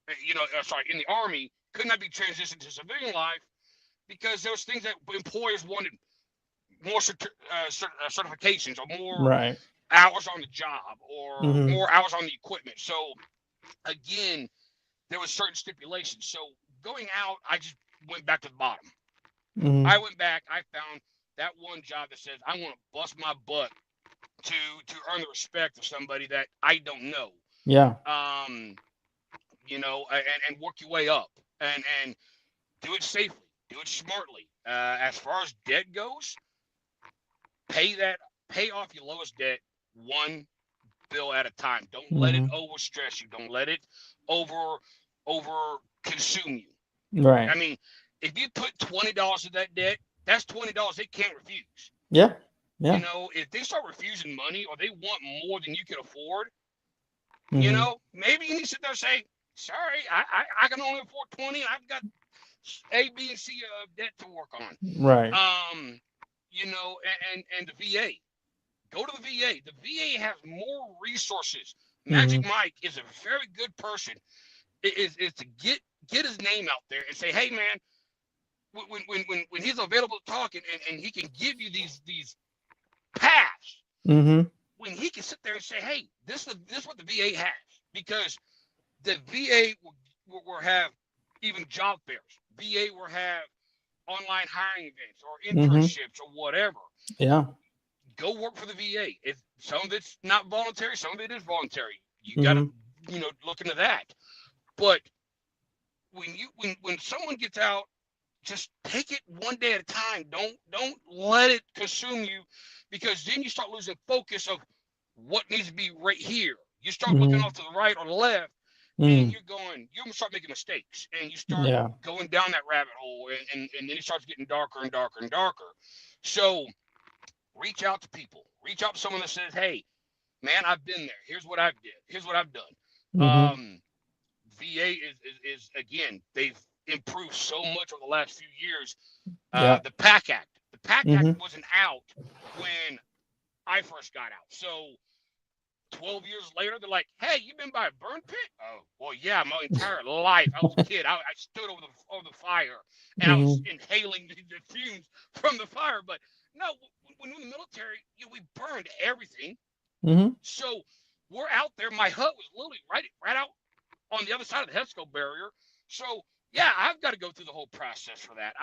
in the Army, could not be transitioned to civilian life, because there was things that employers wanted more certifications or more hours on the job or more hours on the equipment. So again, there was certain stipulations. So going out, I just went back to the bottom. I went back, I found that one job that says I want to bust my butt to earn the respect of somebody that I don't know. Yeah. And work your way up and do it safely, do it smartly. As far as debt goes, pay off your lowest debt one bill at a time. Don't let it overstress you. Don't let it over consume you. Right. I mean, if you put $20 of that debt, that's $20 they can't refuse. Yeah. Yeah. If they start refusing money or they want more than you can afford, maybe you need to sit there and say, sorry, I can only afford 20 and I've got A, B, and C debt to work on. Right. And the VA. Go to the VA. The VA has more resources. Magic Mike is a very good person. Is to get his name out there and say, hey man, when he's available to talk and he can give you these paths, when he can sit there and say, hey, this is what the VA has, because the VA will have even job fairs. VA will have online hiring events or internships or whatever. Yeah. Go work for the VA. Some of it's not voluntary, some of it is voluntary. You got to, look into that. But when someone gets out, just take it one day at a time. Don't let it consume you, because then you start losing focus of what needs to be right here. You start looking off to the right or the left, and you're going to start making mistakes, and you start going down that rabbit hole, and then it starts getting darker and darker and darker. So reach out to people. Reach out to someone that says, hey, man, I've been there. Here's what I've did. Here's what I've done. VA is again, they've improved so much over the last few years. The PAC Act. The PAC Act wasn't out when I first got out. So 12 years later, they're like, hey, you been by a burn pit? Oh, well, yeah, my entire life. I was a kid. I stood over the fire, and I was inhaling the fumes from the fire. But no, when we were in the military, we burned everything. So we're out there. My hut was literally right out on the other side of the HESCO barrier. So yeah, I've got to go through the whole process for that.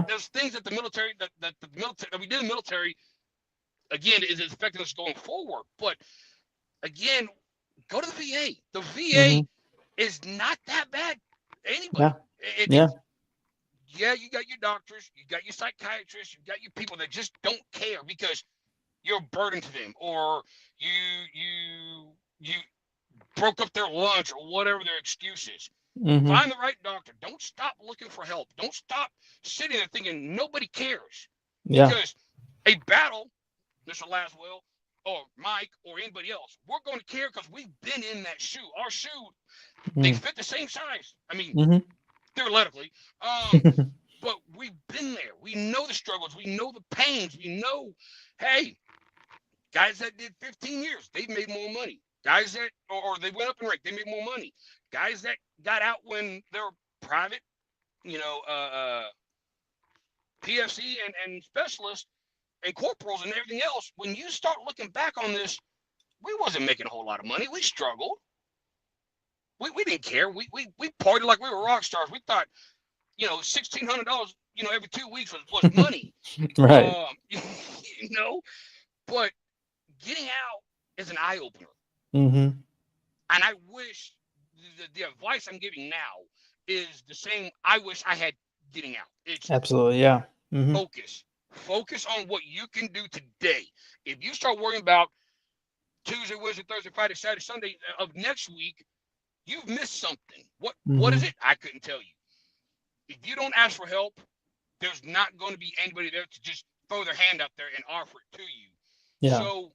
There's things that the military that we did in the military, again, is affecting us going forward. But again, go to the VA. The VA is not that bad. Anybody. You got your doctors, you got your psychiatrists, you got your people that just don't care because you're a burden to them, or you broke up their lunch, or whatever their excuse is. Find the right doctor. Don't stop looking for help. Don't stop sitting there thinking nobody cares. Because a battle, Mr. Laswell, or Mike, or anybody else, we're going to care because we've been in that shoe. Our shoe, they fit the same size. I mean, theoretically. But we've been there. We know the struggles. We know the pains. We know, hey, guys that did 15 years, they've made more money. Guys that, or they went up in rank, they made more money. Guys that got out when they were private, PFC and specialists and corporals and everything else, when you start looking back on this, we wasn't making a whole lot of money. We struggled. We didn't care. We partied like we were rock stars. We thought, $1,600, every 2 weeks was money. Right. But getting out is an eye opener. Mm-hmm. And I wish the advice I'm giving now is the same I wish I had getting out. It's Absolutely. Yeah. Mm-hmm. Focus on what you can do today. If you start worrying about Tuesday, Wednesday, Thursday, Friday, Saturday, Sunday of next week, you've missed something. What is it? I couldn't tell you. If you don't ask for help, there's not going to be anybody there to just throw their hand out there and offer it to you. Yeah. So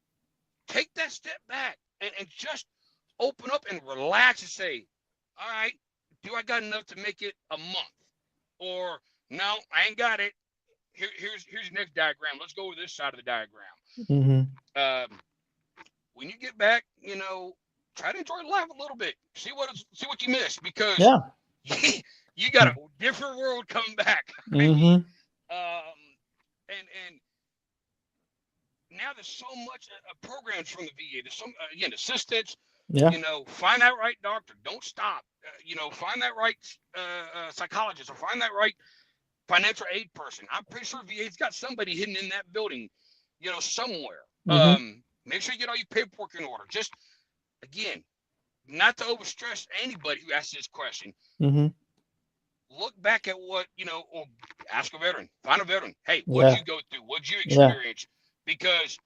take that step back and just open up and relax and say, all right, do I got enough to make it a month? Or no, I ain't got it. Here's your next diagram. Let's go with this side of the diagram. Mm-hmm. When you get back, try to enjoy life a little bit. See what you missed, because you got a different world coming back. Right? Mm-hmm. And now there's so much programs from the VA. There's some assistants. Yeah. Find that right doctor. Don't stop. Find that right psychologist, or find that right financial aid person. I'm pretty sure VA's got somebody hidden in that building, somewhere. Mm-hmm. Make sure you get all your paperwork in order. Just, again, not to overstress anybody who asks this question. Mm-hmm. Look back at what, or ask a veteran. Find a veteran. Hey, what'd you go through? What'd you experience? Because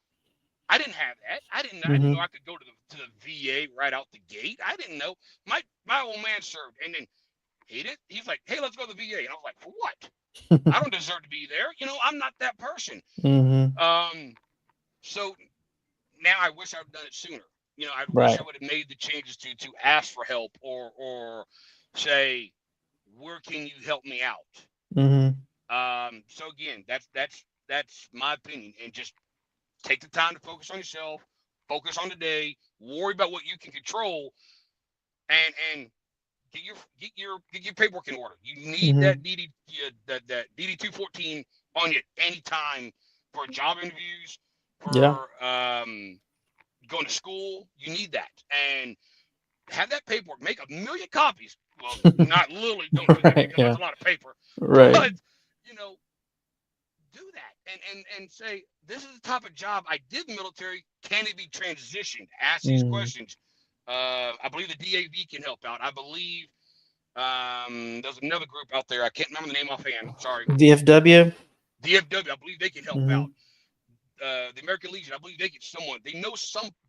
I didn't have that. I didn't know I could go to the VA right out the gate. I didn't know. My old man served, and then he's like, hey, let's go to the VA. And I was like, for what? I don't deserve to be there. I'm not that person. Mm-hmm. So now I wish I'd done it sooner. I Right. wish I would have made the changes to ask for help, or say, where can you help me out? Mm-hmm. So again, that's my opinion, and just take the time to focus on yourself, focus on the day, worry about what you can control, and get your paperwork in order. You need that that DD 214 on you anytime for job interviews, for going to school. You need that, and have that paperwork. Make 1 million copies. Well, not literally, don't do that, because that's a lot of paper. Right. But do that and say, this is the type of job I did in the military. Can it be transitioned? Ask these questions. I believe the DAV can help out. I believe there's another group out there. I can't remember the name offhand. Sorry. DFW. I believe they can help out. The American Legion, I believe they get someone. They know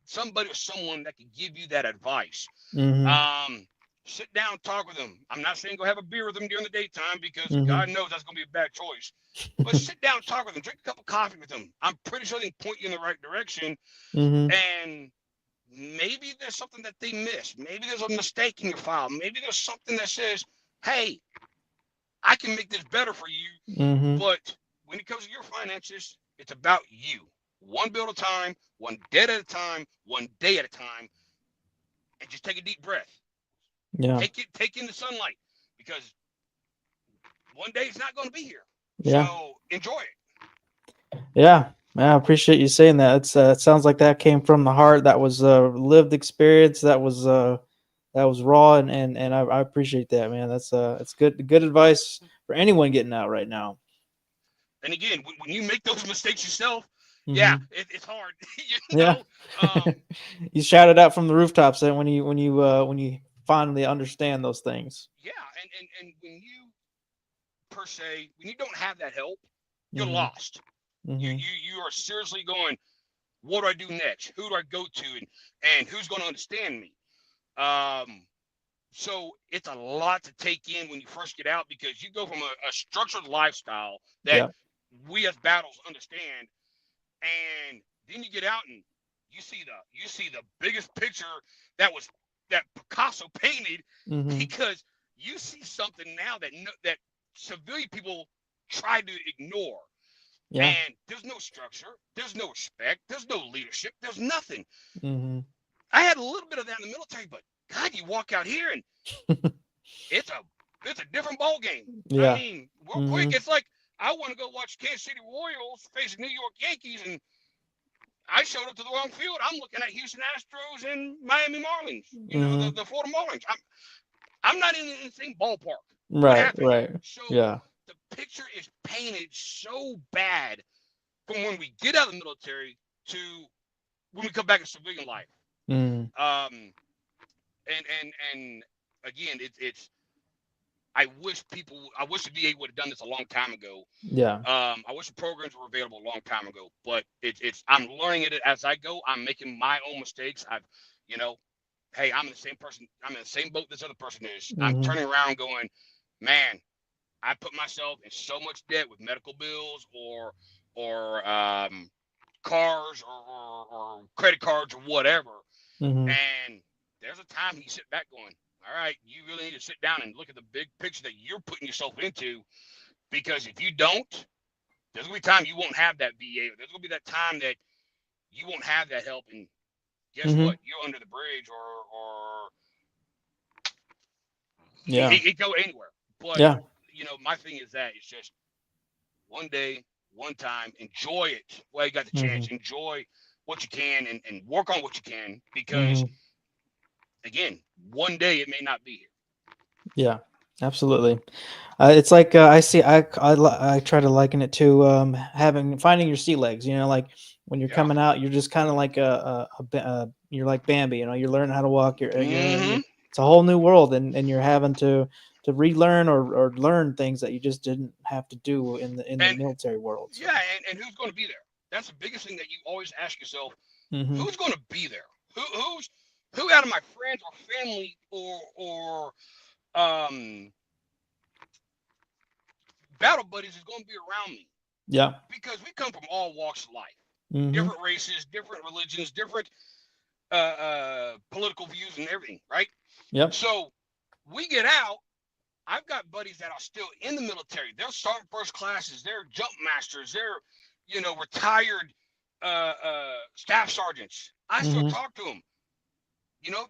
somebody or someone that can give you that advice. Mm-hmm. Sit down, talk with them. I'm not saying go have a beer with them during the daytime, because God knows that's going to be a bad choice. But sit down, talk with them, drink a cup of coffee with them. I'm pretty sure they can point you in the right direction. And maybe there's something that they missed. Maybe there's a mistake in your file. Maybe there's something that says, hey, I can make this better for you. But when it comes to your finances, it's about you. One bill at a time, one debt at a time, one day at a time. And just take a deep breath. Yeah. Take in the sunlight, because one day it's not going to be here. Yeah. So enjoy it. Yeah. I appreciate you saying that. It's it sounds like that came from the heart. That was lived experience. That was raw, and I appreciate that, man. That's it's good advice for anyone getting out right now. And again, when you make those mistakes yourself, it's hard. You shout it out from the rooftops, and when you finally understand those things. Yeah, and when you don't have that help, you're lost. You are seriously going, what do I do next? Who do I go to, and who's going to understand me? So it's a lot to take in when you first get out, because you go from a structured lifestyle that we as battles understand, and then you get out and you see the biggest picture that Picasso painted, because you see something now that civilian people try to ignore. And there's no structure, there's no respect, there's no leadership, there's nothing. I had a little bit of that in the military, but God, you walk out here and it's a different ball game. I mean, real quick, it's like I want to go watch Kansas City Royals face the New York Yankees, and I showed up to the wrong field. I'm looking at Houston Astros and Miami Marlins. You know, the Florida Marlins. I'm not in the same ballpark. Right. So Yeah. the picture is painted so bad from when we get out of the military to when we come back to civilian life. Mm. And again, it's. I wish the VA would have done this a long time ago. Yeah. I wish the programs were available a long time ago, but I'm learning it as I go. I'm making my own mistakes. Hey, I'm in the same person. I'm in the same boat this other person is. I'm turning around going, man, I put myself in so much debt with medical bills or cars or credit cards or whatever. And there's a time you sit back going, all right, you really need to sit down and look at the big picture that you're putting yourself into, because if you don't, there's going to be time you won't have that VA. There's going to be that time that you won't have that help. And guess what? You're under the bridge or it go anywhere. But, my thing is that it's just one day, one time, enjoy it while you got the chance. Enjoy what you can and work on what you can, because, again, one day it may not be here. Yeah, absolutely. It's like I try to liken it to finding your sea legs. You know, like when you're coming out, you're just kind of like you're like Bambi. You know, you're learning how to walk. It's a whole new world, and you're having to relearn or learn things that you just didn't have to do in the military world. So. Yeah, and who's going to be there? That's the biggest thing that you always ask yourself. Who's going to be there? Who out of my friends or family or battle buddies is going to be around me? Yeah. Because we come from all walks of life, different races, different religions, different political views and everything, right? Yep. So we get out. I've got buddies that are still in the military. They're sergeant first classes. They're jump masters. They're, retired staff sergeants. I still talk to them.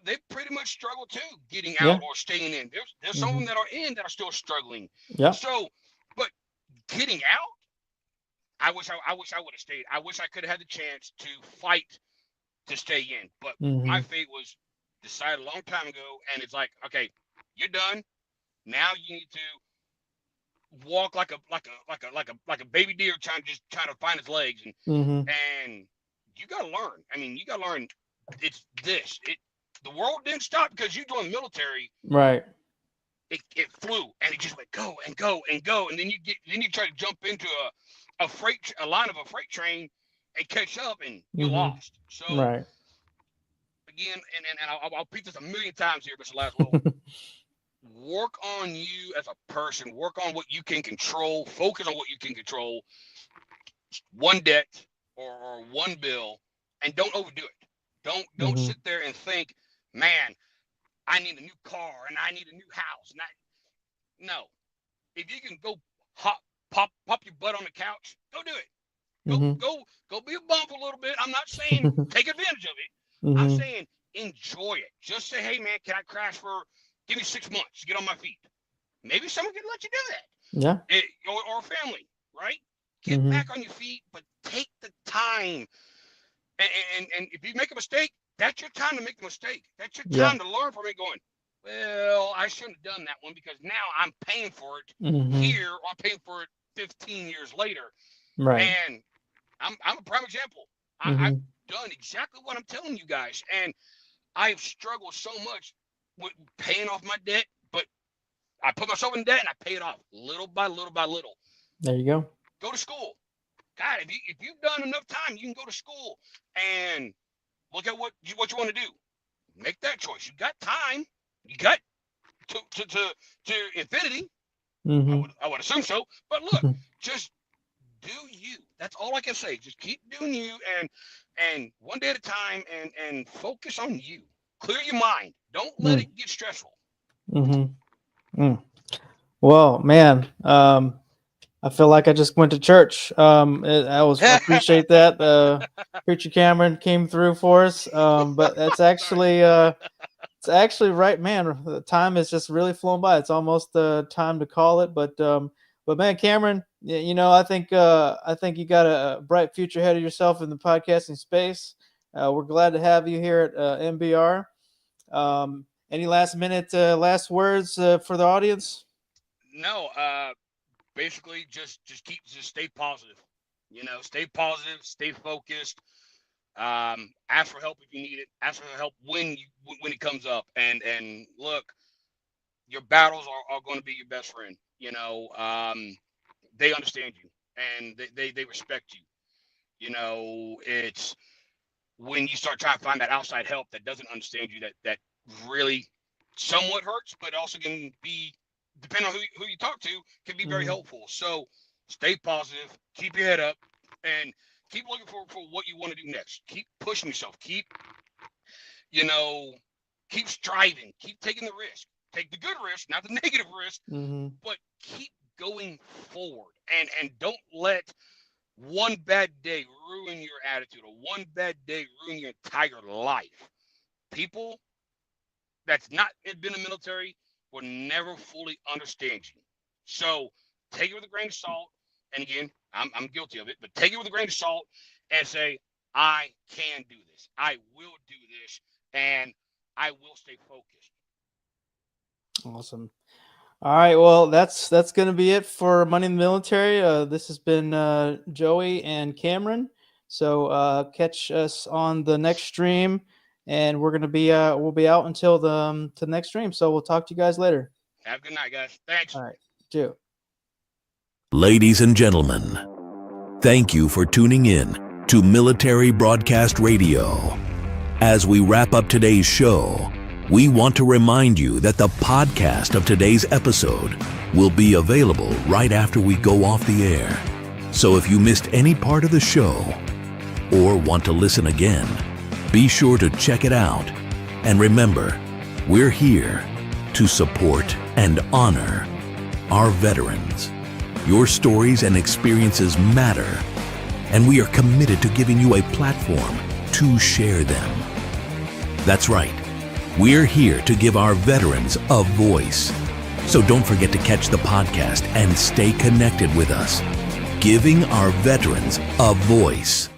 They pretty much struggle too, getting out or staying in. There's some of them that are in that are still struggling. Yeah. So, but getting out, I wish I would have stayed. I wish I could have had the chance to fight to stay in. But my fate was decided a long time ago, and it's like, okay, you're done. Now you need to walk like a baby deer trying to find its legs, and you gotta learn. I mean, you gotta learn. It's this. The world didn't stop because you joined the military. Right. It flew, and it just went go and go and go, and then you try to jump into a line of a freight train and catch up, and you lost. So right. Again, and I'll repeat this a million times here, Mr. Laswell. Work on you as a person. Work on what you can control. Focus on what you can control. One debt or one bill, and don't overdo it. Don't sit there and think, man, I need a new car and I need a new house. No. If you can go pop your butt on the couch, go do it. Go be a bump a little bit. I'm not saying take advantage of it. I'm saying enjoy it. Just say, hey man, can I crash give me 6 months to get on my feet? Maybe someone can let you do that. Yeah. Or a family, right? Get back on your feet, but take the time. And if you make a mistake, that's your time to make the mistake. That's your time to learn from it. Going, well, I shouldn't have done that one because now I'm paying for it here, or I'm paying for it 15 years later. Right. And I'm a prime example. I've done exactly what I'm telling you guys, and I've struggled so much with paying off my debt, but I put myself in debt and I pay it off little by little by little. There you go. Go to school. God, if you've done enough time, you can go to school and look at what you want to do. Make that choice. You got time. You got to infinity. I would assume so. But look, just do you. That's all I can say. Just keep doing you, and one day at a time, and focus on you. Clear your mind. Don't let it get stressful. Well, man, I feel like I just went to church. I appreciate that. Preacher Cameron came through for us. But that's actually it's actually right, man. The time is just really flown by. It's almost time to call it. But But man, Cameron, I think you got a bright future ahead of yourself in the podcasting space. We're glad to have you here at MBR. Any last words for the audience? No, basically just stay positive. Stay positive, stay focused. Ask for help if you need it. Ask for help when it comes up. And look, your battles are going to be your best friend. They understand you and they respect you. It's when you start trying to find that outside help that doesn't understand you that really somewhat hurts, but also can be, depending on who you talk to, can be very helpful. So stay positive, keep your head up, and keep looking for what you want to do next. Keep pushing yourself. Keep striving. Keep taking the risk. Take the good risk, not the negative risk, but keep going forward. And don't let one bad day ruin your attitude, or one bad day ruin your entire life. People that's not been in the military will never fully understand you. So take it with a grain of salt. And again, I'm guilty of it, but take it with a grain of salt and say, I can do this. I will do this, and I will stay focused. Awesome. All right. Well, that's going to be it for Money in the Military. This has been Joey and Cameron. So catch us on the next stream, and we're going to be we'll be out until the next stream. So we'll talk to you guys later. Have a good night, guys. Thanks. All right. Do. Ladies and gentlemen, thank you for tuning in to Military Broadcast Radio. As we wrap up today's show, we want to remind you that the podcast of today's episode will be available right after we go off the air. So if you missed any part of the show or want to listen again, be sure to check it out. And remember, we're here to support and honor our veterans. Your stories and experiences matter, and we are committed to giving you a platform to share them. That's right. We're here to give our veterans a voice. So don't forget to catch the podcast and stay connected with us. Giving our veterans a voice.